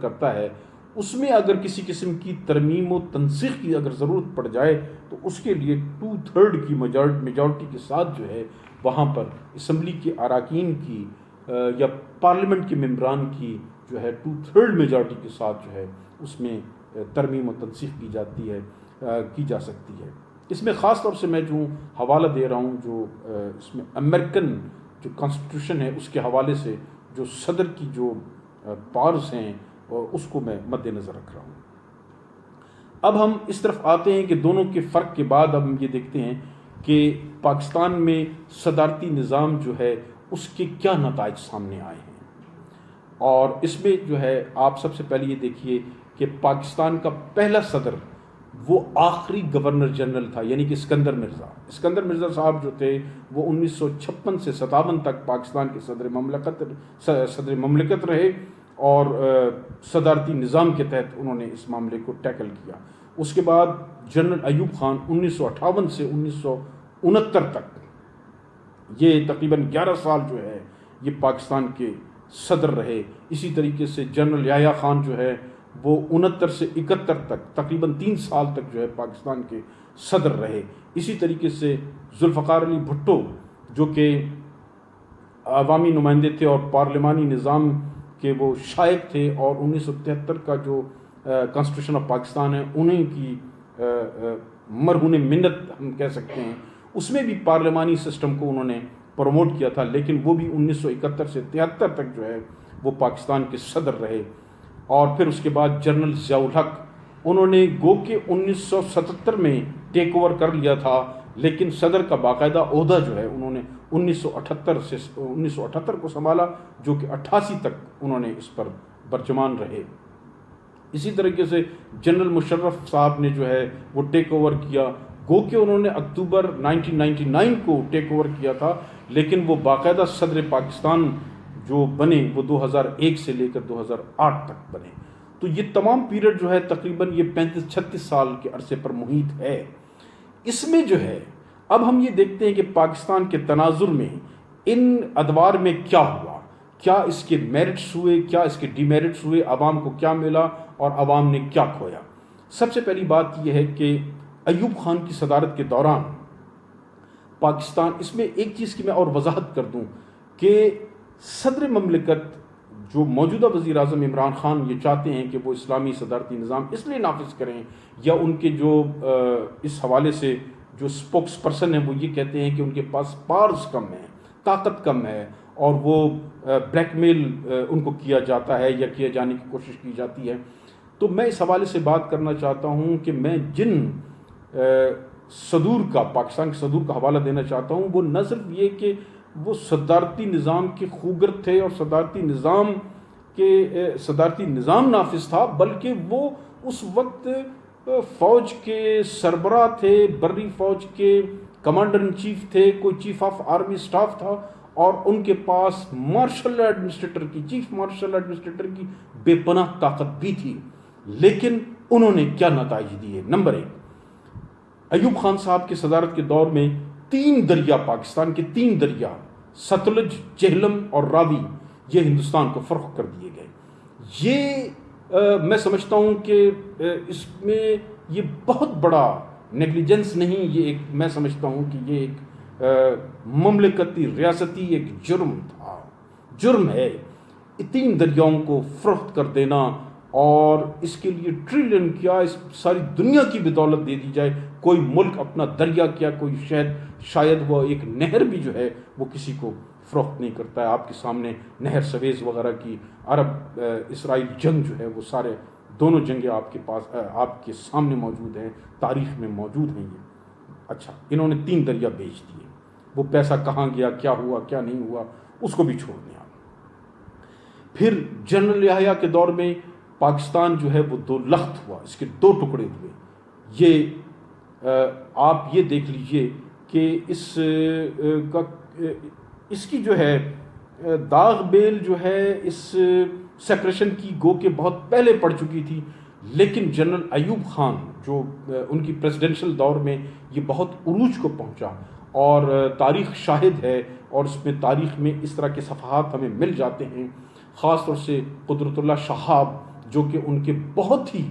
کرتا ہے اس میں اگر کسی قسم کی ترمیم و تنسیخ کی اگر ضرورت پڑ جائے تو اس کے لیے 2/3 کی میجورٹی کے ساتھ جو ہے وہاں پر اسمبلی کے اراکین کی یا پارلیمنٹ کے ممبران کی جو ہے 2/3 میجورٹی کے ساتھ جو ہے اس میں ترمیم و تنسیخ کی جاتی ہے، کی جا سکتی ہے۔ اس میں خاص طور سے میں جو حوالہ دے رہا ہوں جو اس میں امریکن جو کانسٹیٹیوشن ہے اس کے حوالے سے جو صدر کی جو پاورز ہیں اس کو میں مد نظر رکھ رہا ہوں۔ اب ہم اس طرف آتے ہیں کہ دونوں کے فرق کے بعد اب ہم یہ دیکھتے ہیں کہ پاکستان میں صدارتی نظام جو ہے اس کے کیا نتائج سامنے آئے ہیں، اور اس میں جو ہے آپ سب سے پہلے یہ دیکھیے کہ پاکستان کا پہلا صدر وہ آخری گورنر جنرل تھا، یعنی کہ اسکندر مرزا صاحب جو تھے وہ 1956 سے 57 تک پاکستان کے صدر مملکت رہے، اور صدارتی نظام کے تحت انہوں نے اس معاملے کو ٹیکل کیا۔ اس کے بعد جنرل ایوب خان 1958 سے 1969 تک یہ تقریباً 11 سال جو ہے یہ پاکستان کے صدر رہے۔ اسی طریقے سے جنرل یحییٰ خان جو ہے وہ 69 سے 71 تک تقریباً 3 سال تک جو ہے پاکستان کے صدر رہے۔ اسی طریقے سے ذوالفقار علی بھٹو جو کہ عوامی نمائندے تھے اور پارلیمانی نظام کہ وہ شائق تھے، اور 1973 کا جو کانسٹیٹیوشن آف پاکستان ہے انہیں کی مرہون منت ہم کہہ سکتے ہیں، اس میں بھی پارلیمانی سسٹم کو انہوں نے پروموٹ کیا تھا، لیکن وہ بھی 1971 سے 73 تک جو ہے وہ پاکستان کے صدر رہے۔ اور پھر اس کے بعد جنرل ضیاء الحق، انہوں نے گو کہ 1977 میں ٹیک اوور کر لیا تھا، لیکن صدر کا باقاعدہ عہدہ جو ہے انہوں نے 1978 کو سنبھالا، جو کہ 88 تک انہوں نے اس پر برجمان رہے۔ اسی طریقے سے جنرل مشرف صاحب نے جو ہے وہ ٹیک اوور کیا، گو کہ انہوں نے اکتوبر 1999 کو ٹیک اوور کیا تھا، لیکن وہ باقاعدہ صدر پاکستان جو بنے وہ 2001 سے لے کر 2008 تک بنے۔ تو یہ تمام پیریڈ جو ہے تقریباً یہ 35-36 سال کے عرصے پر محیط ہے۔ اس میں جو ہے اب ہم یہ دیکھتے ہیں کہ پاکستان کے تناظر میں ان ادوار میں کیا ہوا، کیا اس کے میرٹس ہوئے، کیا اس کے ڈی میرٹس ہوئے، عوام کو کیا ملا اور عوام نے کیا کھویا۔ سب سے پہلی بات یہ ہے کہ ایوب خان کی صدارت کے دوران پاکستان، اس میں ایک چیز کی میں اور وضاحت کر دوں کہ صدر مملکت جو موجودہ وزیر اعظم عمران خان یہ چاہتے ہیں کہ وہ اسلامی صدارتی نظام اس لیے نافذ کریں، یا ان کے جو اس حوالے سے جو سپوکس پرسن ہیں وہ یہ کہتے ہیں کہ ان کے پاس پاورز کم ہیں، طاقت کم ہے، اور وہ بلیک میل ان کو کیا جاتا ہے یا کیے جانے کی کوشش کی جاتی ہے۔ تو میں اس حوالے سے بات کرنا چاہتا ہوں کہ میں جن صدور کا، پاکستان کے صدور کا حوالہ دینا چاہتا ہوں، وہ نہ صرف یہ کہ وہ صدارتی نظام کے خوگر تھے اور صدارتی نظام نافذ تھا، بلکہ وہ اس وقت فوج کے سربراہ تھے، بری فوج کے کمانڈر ان چیف تھے، کوئی چیف آف آرمی سٹاف تھا، اور ان کے پاس چیف مارشل ایڈمنسٹریٹر کی بے پناہ طاقت بھی تھی۔ لیکن انہوں نے کیا نتائج دیے؟ نمبر 1، ایوب خان صاحب کی صدارت کے دور میں 3 دریا، پاکستان کے 3 دریا ستلج، جہلم اور راوی، یہ ہندوستان کو فروخت کر دیے گئے۔ یہ میں سمجھتا ہوں کہ اس میں یہ بہت بڑا نیگلیجنس نہیں، یہ ایک، میں سمجھتا ہوں کہ یہ ایک مملکتی ریاستی ایک جرم تھا، جرم ہے 3 دریاؤں کو فروخت کر دینا، اور اس کے لیے ٹریلین کیا، اس ساری دنیا کی بدولت دے دی جائے۔ کوئی ملک اپنا دریا کیا، کوئی شاید وہ ایک نہر بھی جو ہے وہ کسی کو فروخت نہیں کرتا ہے۔ آپ کے سامنے نہر سویز وغیرہ کی عرب اسرائیل جنگ جو ہے وہ سارے دونوں جنگیں آپ کے پاس، آپ کے سامنے موجود ہیں، تاریخ میں موجود ہیں یہ۔ اچھا، انہوں نے 3 دریا بیچ دیے، وہ پیسہ کہاں گیا، کیا ہوا کیا نہیں ہوا، اس کو بھی چھوڑ دیں آپ۔ پھر جنرل یحییٰ کے دور میں پاکستان جو ہے وہ 2 لخت ہوا، اس کے 2 ٹکڑے ہوئے۔ یہ آپ یہ دیکھ لیجئے کہ اس کی جو ہے داغ بیل جو ہے اس سیپریشن کی گو کہ بہت پہلے پڑ چکی تھی، لیکن جنرل ایوب خان جو ان کی پریزیڈنشل دور میں یہ بہت عروج کو پہنچا، اور تاریخ شاہد ہے، اور اس میں تاریخ میں اس طرح کے صفحات ہمیں مل جاتے ہیں۔ خاص طور سے قدرت اللہ شہاب جو کہ ان کے بہت ہی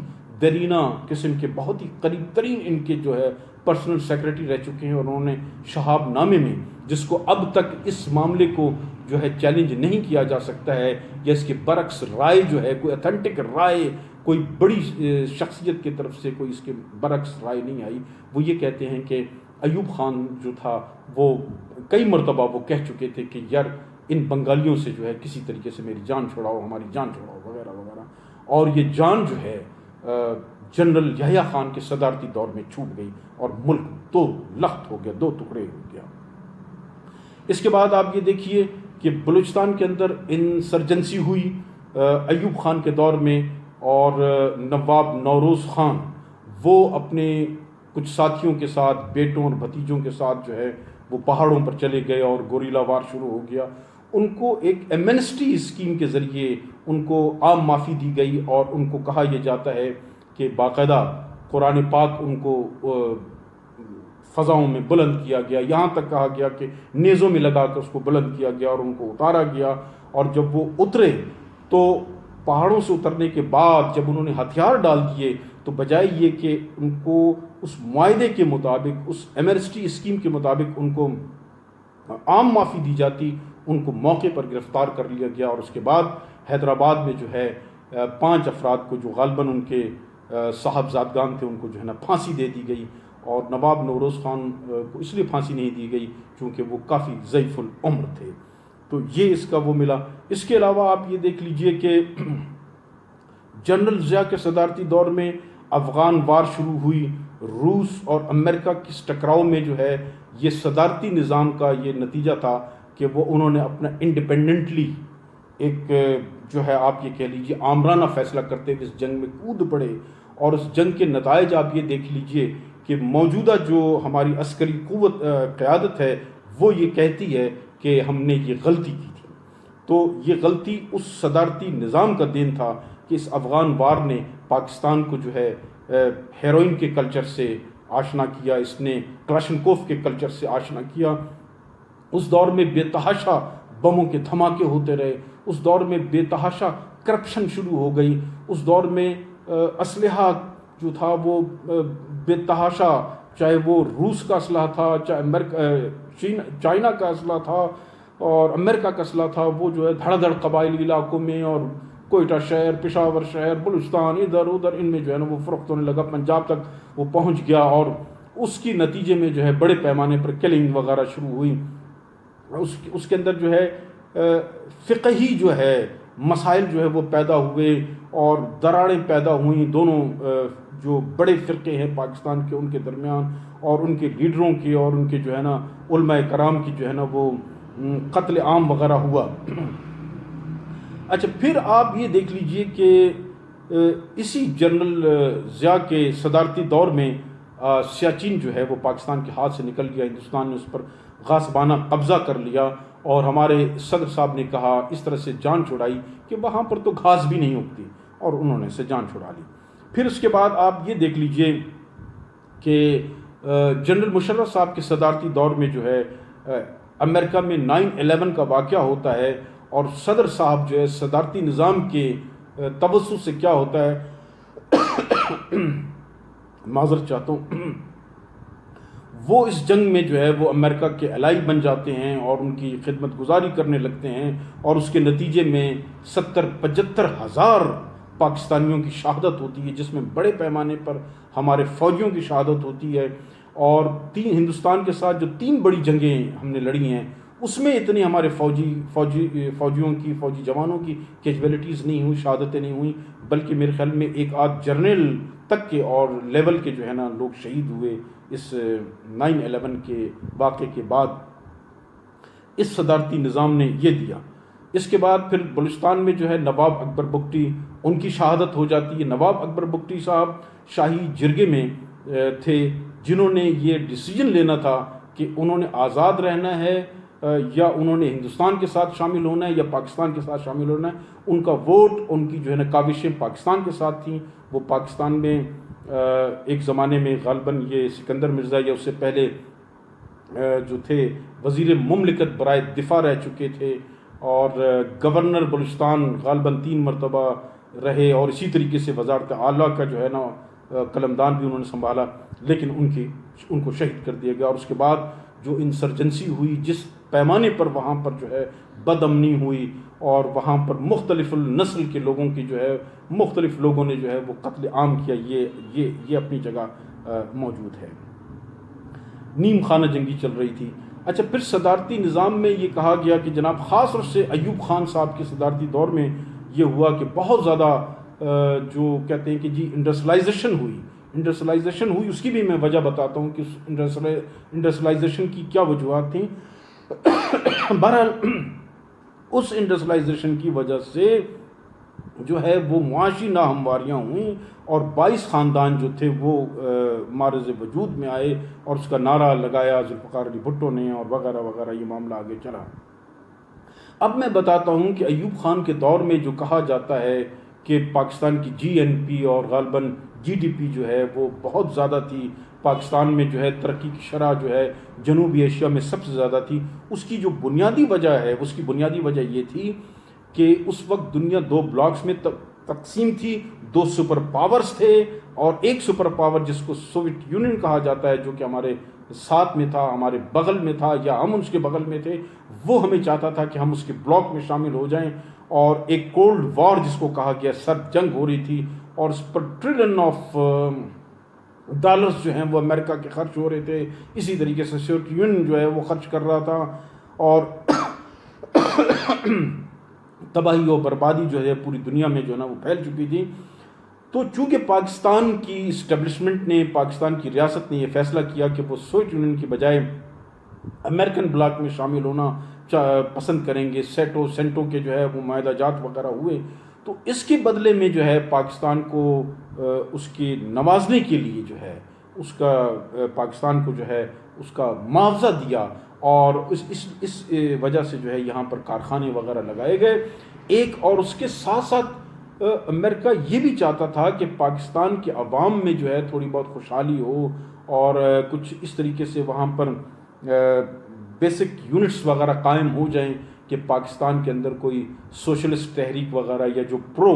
درینہ قسم کے بہت ہی قریب ترین ان کے جو ہے پرسنل سیکرٹری رہ چکے ہیں، اور انہوں نے شہاب نامے میں، جس کو اب تک اس معاملے کو جو ہے چیلنج نہیں کیا جا سکتا ہے، یا اس کے برعکس رائے جو ہے کوئی اتھینٹک رائے، کوئی بڑی شخصیت کی طرف سے کوئی اس کے برعکس رائے نہیں آئی، وہ یہ کہتے ہیں کہ ایوب خان جو تھا وہ کئی مرتبہ وہ کہہ چکے تھے کہ یار ان بنگالیوں سے جو ہے کسی طریقے سے میری جان چھڑاؤ، ہماری جان چھڑاؤ وغیرہ وغیرہ، اور یہ جان جو ہے جنرل یحییٰ خان کے صدارتی دور میں چھوٹ گئی اور ملک دو لخت ہو گیا، دو ٹکڑے ہو گیا۔ اس کے بعد آپ یہ دیکھیے کہ بلوچستان کے اندر انسرجنسی ہوئی ایوب خان کے دور میں، اور نواب نوروز خان وہ اپنے کچھ ساتھیوں کے ساتھ، بیٹوں اور بھتیجوں کے ساتھ جو ہے وہ پہاڑوں پر چلے گئے اور گوریلا وار شروع ہو گیا۔ ان کو ایک ایمنسٹی اسکیم کے ذریعے ان کو عام معافی دی گئی، اور ان کو کہا یہ جاتا ہے کہ باقاعدہ قرآن پاک ان کو فضاؤں میں بلند کیا گیا، یہاں تک کہا گیا کہ نیزوں میں لگا کر اس کو بلند کیا گیا اور ان کو اتارا گیا، اور جب وہ اترے تو پہاڑوں سے اترنے کے بعد جب انہوں نے ہتھیار ڈال دیے تو بجائے یہ کہ ان کو اس معاہدے کے مطابق، اس ایمنسٹی اسکیم کے مطابق ان کو عام معافی دی جاتی، ان کو موقع پر گرفتار کر لیا گیا، اور اس کے بعد حیدرآباد میں جو ہے 5 افراد کو جو غالباً ان کے صاحبزادگان تھے ان کو جو ہے نا پھانسی دے دی گئی، اور نواب نوروز خان کو اس لیے پھانسی نہیں دی گئی کیونکہ وہ کافی ضعیف العمر تھے۔ تو یہ اس کا وہ ملا۔ اس کے علاوہ آپ یہ دیکھ لیجئے کہ جنرل ضیاء کے صدارتی دور میں افغان وار شروع ہوئی، روس اور امریکہ کے ٹکراؤ میں جو ہے یہ صدارتی نظام کا یہ نتیجہ تھا کہ وہ انہوں نے اپنا انڈیپینڈنٹلی ایک جو ہے آپ یہ کہہ لیجئے آمرانہ فیصلہ کرتے ہوئے اس جنگ میں کود پڑے، اور اس جنگ کے نتائج آپ یہ دیکھ لیجئے کہ موجودہ جو ہماری عسکری قوت قیادت ہے وہ یہ کہتی ہے کہ ہم نے یہ غلطی کی تھی۔ تو یہ غلطی اس صدارتی نظام کا دین تھا کہ اس افغان وار نے پاکستان کو جو ہے ہیروئن کے کلچر سے آشنا کیا، اس نے کلاشنکوف کے کلچر سے آشنا کیا۔ اس دور میں بے تحاشا بموں کے دھماکے ہوتے رہے، اس دور میں بے تحاشا کرپشن شروع ہو گئی، اس دور میں اسلحہ جو تھا وہ بے تحاشا، چاہے وہ روس کا اسلحہ تھا، چاہے چائنا کا اسلحہ تھا اور امریکہ کا اسلحہ تھا، وہ جو ہے دھڑ دھڑ قبائلی علاقوں میں اور کوئٹہ شہر، پشاور شہر، بلوچستان، ادھر ادھر ان میں جو ہے نا وہ فروخت ہونے لگا، پنجاب تک وہ پہنچ گیا، اور اس کی نتیجے میں جو ہے بڑے پیمانے پر کلنگ وغیرہ شروع ہوئی۔ اس کے اندر جو ہے فقہی جو ہے مسائل جو ہے وہ پیدا ہوئے اور دراڑیں پیدا ہوئیں دونوں جو بڑے فرقے ہیں پاکستان کے ان کے درمیان، اور ان کے لیڈروں کی اور ان کے جو ہے نا علماء کرام کی جو ہے نا وہ قتل عام وغیرہ ہوا۔ اچھا، پھر آپ یہ دیکھ لیجئے کہ اسی جنرل ضیاء کے صدارتی دور میں سیاچین جو ہے وہ پاکستان کے ہاتھ سے نکل گیا، ہندوستان نے اس پر غاصبانہ قبضہ کر لیا، اور ہمارے صدر صاحب نے کہا اس طرح سے جان چھڑائی کہ وہاں پر تو گھاس بھی نہیں اگتی، اور انہوں نے اسے جان چھڑا لی۔ پھر اس کے بعد آپ یہ دیکھ لیجئے کہ جنرل مشرف صاحب کے صدارتی دور میں جو ہے امریکہ میں 9/11 کا واقعہ ہوتا ہے، اور صدر صاحب جو ہے صدارتی نظام کے توسط سے کیا ہوتا ہے معذرت چاہتا ہوں، وہ اس جنگ میں جو ہے وہ امریکہ کے الائی بن جاتے ہیں اور ان کی خدمت گزاری کرنے لگتے ہیں، اور اس کے نتیجے میں 70-75 ہزار پاکستانیوں کی شہادت ہوتی ہے، جس میں بڑے پیمانے پر ہمارے فوجیوں کی شہادت ہوتی ہے، اور ہندوستان کے ساتھ جو 3 بڑی جنگیں ہم نے لڑی ہیں اس میں اتنی ہمارے فوجیوں کی، فوجی جوانوں کی کیجویلٹیز نہیں ہوئی، شہادتیں نہیں ہوئیں، بلکہ میرے خیال میں ایک آدھ جرنیل تک کے اور لیول کے جو ہے نا لوگ شہید ہوئے اس 9/11 کے واقعے کے بعد۔ اس صدارتی نظام نے یہ دیا۔ اس کے بعد پھر بلوچستان میں جو ہے نواب اکبر بگٹی، ان کی شہادت ہو جاتی ہے۔ نواب اکبر بگٹی صاحب شاہی جرگے میں تھے جنہوں نے یہ ڈیسیجن لینا تھا کہ انہوں نے آزاد رہنا ہے یا انہوں نے ہندوستان کے ساتھ شامل ہونا ہے یا پاکستان کے ساتھ شامل ہونا ہے۔ ان کا ووٹ، ان کی جو ہے نا کاوشیں پاکستان کے ساتھ تھیں۔ وہ پاکستان میں ایک زمانے میں غالباً یہ سکندر مرزا یا اس سے پہلے جو تھے وزیر مملکت برائے دفاع رہ چکے تھے، اور گورنر بلوچستان غالباً 3 مرتبہ رہے اور اسی طریقے سے وزارت اعلیٰ کا جو ہے نا قلمدان بھی انہوں نے سنبھالا، لیکن ان کو شہید کر دیا گیا۔ اور اس کے بعد جو انسرجنسی ہوئی، جس پیمانے پر وہاں پر جو ہے بد امنی ہوئی اور وہاں پر مختلف نسل کے لوگوں کی جو ہے مختلف لوگوں نے جو ہے وہ قتل عام کیا، یہ اپنی جگہ موجود ہے۔ نیم خانہ جنگی چل رہی تھی۔ اچھا، پھر صدارتی نظام میں یہ کہا گیا کہ جناب خاص طور سے ایوب خان صاحب کے صدارتی دور میں یہ ہوا کہ بہت زیادہ جو کہتے ہیں کہ جی انڈسٹریلائزیشن ہوئی، اس کی بھی میں وجہ بتاتا ہوں کہ انڈسٹریلائزیشن کی کیا وجوہات تھیں۔ بہرحال اس انڈسٹریلائزیشن کی وجہ سے جو ہے وہ معاشی ناہمواریاں ہوئیں اور 22 خاندان جو تھے وہ معرض وجود میں آئے اور اس کا نعرہ لگایا ذوالفقار علی بھٹو نے اور وغیرہ وغیرہ، یہ معاملہ آگے چلا۔ اب میں بتاتا ہوں کہ ایوب خان کے دور میں جو کہا جاتا ہے کہ پاکستان کی جی این پی اور غالباً جی ڈی پی جو ہے وہ بہت زیادہ تھی، پاکستان میں جو ہے ترقی کی شرح جو ہے جنوبی ایشیا میں سب سے زیادہ تھی، اس کی جو بنیادی وجہ یہ تھی کہ اس وقت دنیا 2 بلاکس میں تقسیم تھی، 2 سپر پاورز تھے، اور ایک سپر پاور جس کو سوویت یونین کہا جاتا ہے جو کہ ہمارے ساتھ میں تھا، ہمارے بغل میں تھا یا ہم اس کے بغل میں تھے، وہ ہمیں چاہتا تھا کہ ہم اس کے بلاک میں شامل ہو جائیں، اور ایک کولڈ وار جس کو کہا گیا، سرد جنگ ہو رہی تھی اور اس پر ٹریلین آف ڈالرز جو ہیں وہ امریکہ کے خرچ ہو رہے تھے، اسی طریقے سے سوویت یونین جو ہے وہ خرچ کر رہا تھا، اور تباہی و بربادی جو ہے پوری دنیا میں جو ہے نا وہ پھیل چکی تھی۔ تو چونکہ پاکستان کی اسٹیبلشمنٹ نے، پاکستان کی ریاست نے یہ فیصلہ کیا کہ وہ سوویت یونین کی بجائے امریکن بلاک میں شامل ہونا پسند کریں گے، سینٹو کے جو ہے وہ معاہدہ جات وغیرہ ہوئے، تو اس کے بدلے میں جو ہے پاکستان کو اس کے نوازنے کے لیے جو ہے اس کا پاکستان کو جو ہے اس کا معاوضہ دیا، اور اس وجہ سے جو ہے یہاں پر کارخانے وغیرہ لگائے گئے۔ ایک اور اس کے ساتھ ساتھ امریکہ یہ بھی چاہتا تھا کہ پاکستان کے عوام میں جو ہے تھوڑی بہت خوشحالی ہو اور کچھ اس طریقے سے وہاں پر بیسک یونٹس وغیرہ قائم ہو جائیں کہ پاکستان کے اندر کوئی سوشلسٹ تحریک وغیرہ یا جو پرو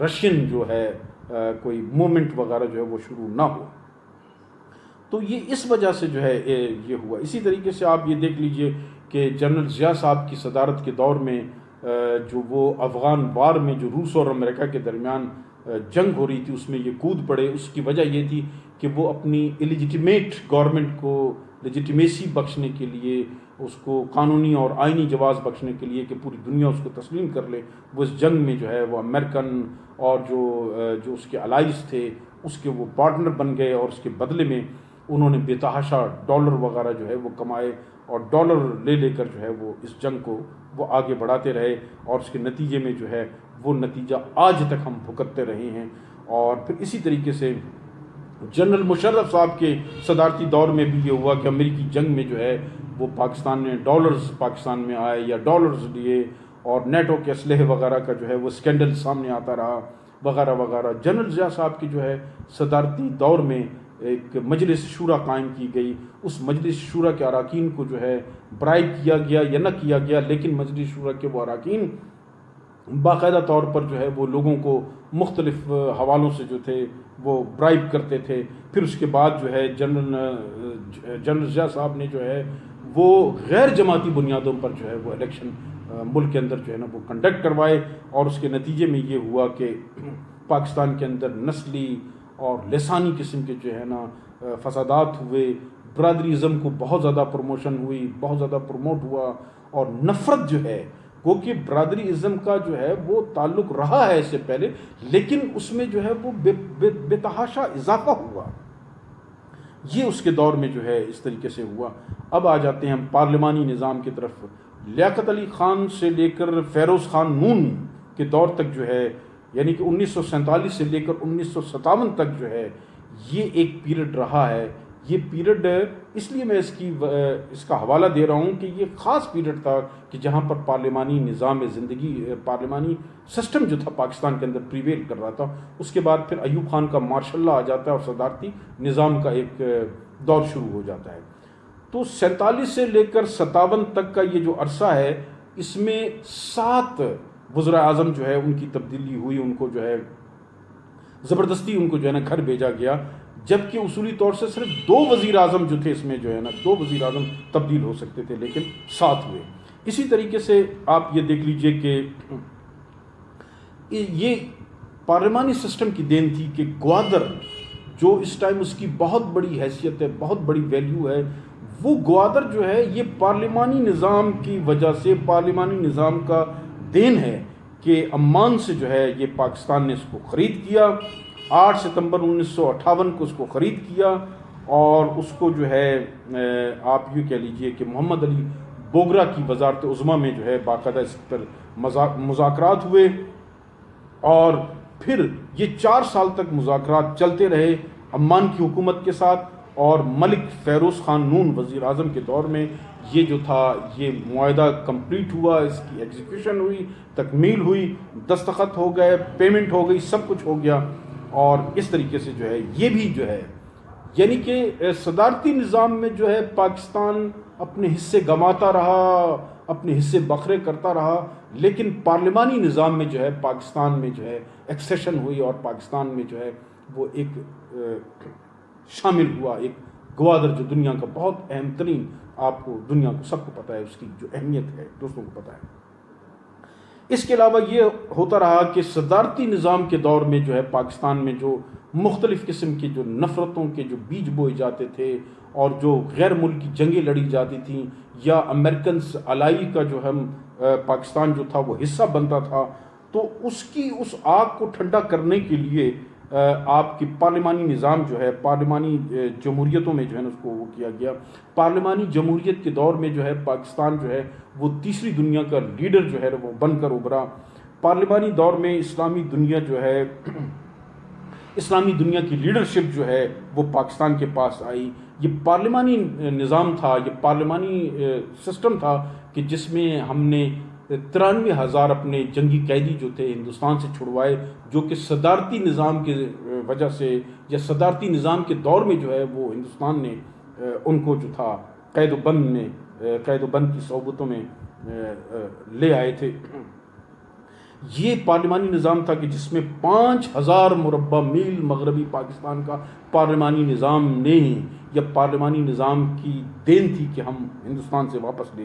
رشین جو ہے کوئی موومنٹ وغیرہ جو ہے وہ شروع نہ ہو۔ تو یہ اس وجہ سے جو ہے یہ ہوا۔ اسی طریقے سے آپ یہ دیکھ لیجئے کہ جنرل ضیاء صاحب کی صدارت کے دور میں جو وہ افغان وار میں جو روس اور امریکہ کے درمیان جنگ ہو رہی تھی اس میں یہ کود پڑے، اس کی وجہ یہ تھی کہ وہ اپنی ایلیجیٹیمیٹ گورنمنٹ کو لیجیٹیمیسی بخشنے کے لیے، اس کو قانونی اور آئینی جواز بخشنے کے لیے کہ پوری دنیا اس کو تسلیم کر لے، وہ اس جنگ میں جو ہے وہ امریکن اور جو اس کے الائز تھے اس کے وہ پارٹنر بن گئے، اور اس کے بدلے میں انہوں نے بے تحاشا ڈالر وغیرہ جو ہے وہ کمائے، اور ڈالر لے لے کر جو ہے وہ اس جنگ کو وہ آگے بڑھاتے رہے، اور اس کے نتیجے میں جو ہے وہ نتیجہ آج تک ہم بھگتتے رہے ہیں۔ اور پھر اسی طریقے سے جنرل مشرف صاحب کے صدارتی دور میں بھی یہ ہوا کہ امریکی جنگ میں جو ہے وہ پاکستان میں ڈالرز پاکستان میں آئے یا ڈالرز لیے، اور نیٹو کے اسلحے وغیرہ کا جو ہے وہ اسکینڈل سامنے آتا رہا وغیرہ وغیرہ۔ جنرل ضیاء صاحب کی جو ہے صدارتی دور میں ایک مجلس شورا قائم کی گئی، اس مجلس شورا کے اراکین کو جو ہے برائب کیا گیا یا نہ کیا گیا، لیکن مجلس شورا کے وہ اراکین باقاعدہ طور پر جو ہے وہ لوگوں کو مختلف حوالوں سے جو تھے وہ برائب کرتے تھے۔ پھر اس کے بعد جو ہے جنرل ضیاء صاحب نے جو ہے وہ غیر جماعتی بنیادوں پر جو ہے وہ الیکشن ملک کے اندر جو ہے نا وہ کنڈکٹ کروائے، اور اس کے نتیجے میں یہ ہوا کہ پاکستان کے اندر نسلی اور لسانی قسم کے جو ہے نا فسادات ہوئے، برادری ازم کو بہت زیادہ پروموشن ہوئی، بہت زیادہ پروموٹ ہوا، اور نفرت جو ہے گو کہ برادری ازم کا جو ہے وہ تعلق رہا ہے اس سے پہلے، لیکن اس میں جو ہے وہ بے تحاشا اضافہ ہوا۔ یہ اس کے دور میں جو ہے اس طریقے سے ہوا۔ اب آ جاتے ہیں ہم پارلیمانی نظام کی طرف۔ لیاقت علی خان سے لے کر فیروز خان نون کے دور تک جو ہے، یعنی کہ 1947 سے لے کر 1957 تک جو ہے یہ ایک پیریڈ رہا ہے۔ یہ پیریڈ اس لیے میں اس کا حوالہ دے رہا ہوں کہ یہ خاص پیریڈ تھا کہ جہاں پر پارلیمانی نظام زندگی، پارلیمانی سسٹم جو تھا پاکستان کے اندر پریویل کر رہا تھا۔ اس کے بعد پھر ایوب خان کا مارشل لا آ جاتا ہے اور صدارتی نظام کا ایک دور شروع ہو جاتا ہے۔ تو 47 سے لے کر 57 تک کا یہ جو عرصہ ہے، اس میں 7 وزراء اعظم جو ہے ان کی تبدیلی ہوئی، ان کو جو ہے زبردستی ان کو جو ہے نا گھر بھیجا گیا، جبکہ اصولی طور سے صرف 2 وزیر اعظم جو تھے اس میں جو ہے نا 2 وزیر اعظم تبدیل ہو سکتے تھے، لیکن 7 ہوئے۔ اسی طریقے سے آپ یہ دیکھ لیجئے کہ یہ پارلیمانی سسٹم کی دین تھی کہ گوادر جو اس ٹائم اس کی بہت بڑی حیثیت ہے، بہت بڑی ویلیو ہے، وہ گوادر جو ہے یہ پارلیمانی نظام کی وجہ سے، پارلیمانی نظام کا دین ہے کہ عمان سے جو ہے یہ پاکستان نے اس کو خرید کیا، 8 ستمبر 1958 کو اس کو خرید کیا، اور اس کو جو ہے آپ یوں کہہ لیجئے کہ محمد علی بوگرا کی وزارت عظمیٰ میں جو ہے باقاعدہ اس پر مذاکرات ہوئے، اور پھر یہ 4 سال تک مذاکرات چلتے رہے عمان کی حکومت کے ساتھ، اور ملک فیروز خان نون وزیر اعظم کے دور میں یہ جو تھا یہ معاہدہ کمپلیٹ ہوا، اس کی ایگزیکیوشن ہوئی، تکمیل ہوئی، دستخط ہو گئے، پیمنٹ ہو گئی، سب کچھ ہو گیا، اور اس طریقے سے جو ہے یہ بھی جو ہے یعنی کہ صدارتی نظام میں جو ہے پاکستان اپنے حصے گنواتا رہا، اپنے حصے بکھرے کرتا رہا، لیکن پارلیمانی نظام میں جو ہے پاکستان میں جو ہے ایکسیشن ہوئی، اور پاکستان میں جو ہے وہ ایک شامل ہوا، ایک گوادر جو دنیا کا بہت اہم ترین، آپ کو دنیا کو سب کو پتہ ہے اس کی جو اہمیت ہے، دوستوں کو پتہ ہے۔ اس کے علاوہ یہ ہوتا رہا کہ صدارتی نظام کے دور میں جو ہے پاکستان میں جو مختلف قسم کی جو نفرتوں کے جو بیج بوئے جاتے تھے، اور جو غیر ملکی جنگیں لڑی جاتی تھیں، یا امریکنز الائی کا جو ہم پاکستان جو تھا وہ حصہ بنتا تھا، تو اس آگ کو ٹھنڈا کرنے کے لیے آپ کی پارلیمانی نظام جو ہے، پارلیمانی جمہوریتوں میں جو ہے نا اس کو وہ کیا گیا۔ پارلیمانی جمہوریت کے دور میں جو ہے پاکستان جو ہے وہ تیسری دنیا کا لیڈر جو ہے وہ بن کر ابھرا۔ پارلیمانی دور میں اسلامی دنیا جو ہے، اسلامی دنیا کی لیڈرشپ جو ہے وہ پاکستان کے پاس آئی۔ یہ پارلیمانی نظام تھا، یہ پارلیمانی سسٹم تھا کہ جس میں ہم نے 93,000 اپنے جنگی قیدی جو تھے ہندوستان سے چھڑوائے، جو کہ صدارتی نظام کی وجہ سے یا صدارتی نظام کے دور میں جو ہے وہ ہندوستان نے ان کو جو تھا قید و بند کی صحبتوں میں لے آئے تھے۔ یہ پارلیمانی نظام تھا کہ جس میں 5,000 مربع میل مغربی پاکستان کا پارلیمانی نظام نے یا پارلیمانی نظام کی دین تھی کہ ہم ہندوستان سے واپس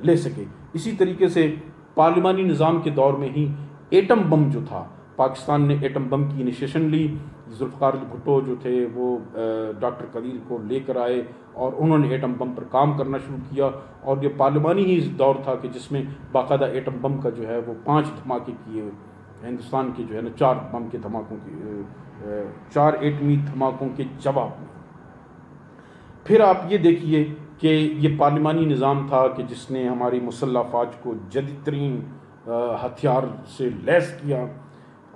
لے سکے۔ اسی طریقے سے پارلیمانی نظام کے دور میں ہی ایٹم بم جو تھا، پاکستان نے ایٹم بم کی انیشیشن لی۔ ذوالفقار علی بھٹو جو تھے وہ ڈاکٹر کلیل کو لے کر آئے، اور انہوں نے ایٹم بم پر کام کرنا شروع کیا، اور یہ پارلیمانی ہی دور تھا کہ جس میں باقاعدہ ایٹم بم کا جو ہے وہ 5 دھماکے کیے ہندوستان کے جو ہے نا 4 بم کے دھماکوں کے 4 ایٹمی دھماکوں کے جواب میں۔ پھر آپ یہ دیکھیے کہ یہ پارلیمانی نظام تھا کہ جس نے ہماری مسلح افواج کو جدید ترین ہتھیار سے لیس کیا،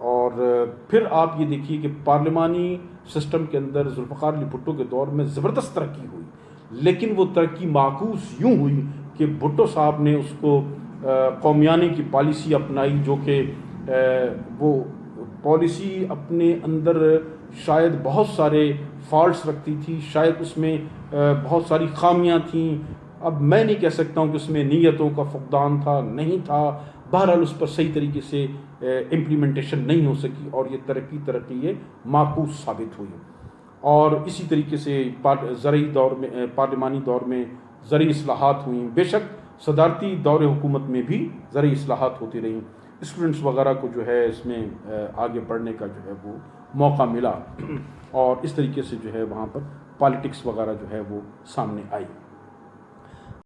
اور پھر آپ یہ دیکھیے کہ پارلیمانی سسٹم کے اندر ذوالفقار علی بھٹو کے دور میں زبردست ترقی ہوئی، لیکن وہ ترقی معکوس یوں ہوئی کہ بھٹو صاحب نے اس کو قومیانے کی پالیسی اپنائی، جو کہ وہ پالیسی اپنے اندر شاید بہت سارے فالٹس رکھتی تھی، شاید اس میں بہت ساری خامیاں تھیں۔ اب میں نہیں کہہ سکتا ہوں کہ اس میں نیتوں کا فقدان تھا، نہیں تھا، بہرحال اس پر صحیح طریقے سے امپلیمنٹیشن نہیں ہو سکی، اور یہ ترقی یہ معکوس ثابت ہوئی۔ اور اسی طریقے سے زرعی دور میں، پارلیمانی دور میں زرعی اصلاحات ہوئیں، بے شک صدارتی دور حکومت میں بھی زرعی اصلاحات ہوتی رہیں، اسٹوڈنٹس وغیرہ کو جو ہے اس میں آگے بڑھنے کا جو ہے وہ موقع ملا، اور اس طریقے سے جو ہے وہاں پر پالیٹکس وغیرہ جو ہے وہ سامنے آئی۔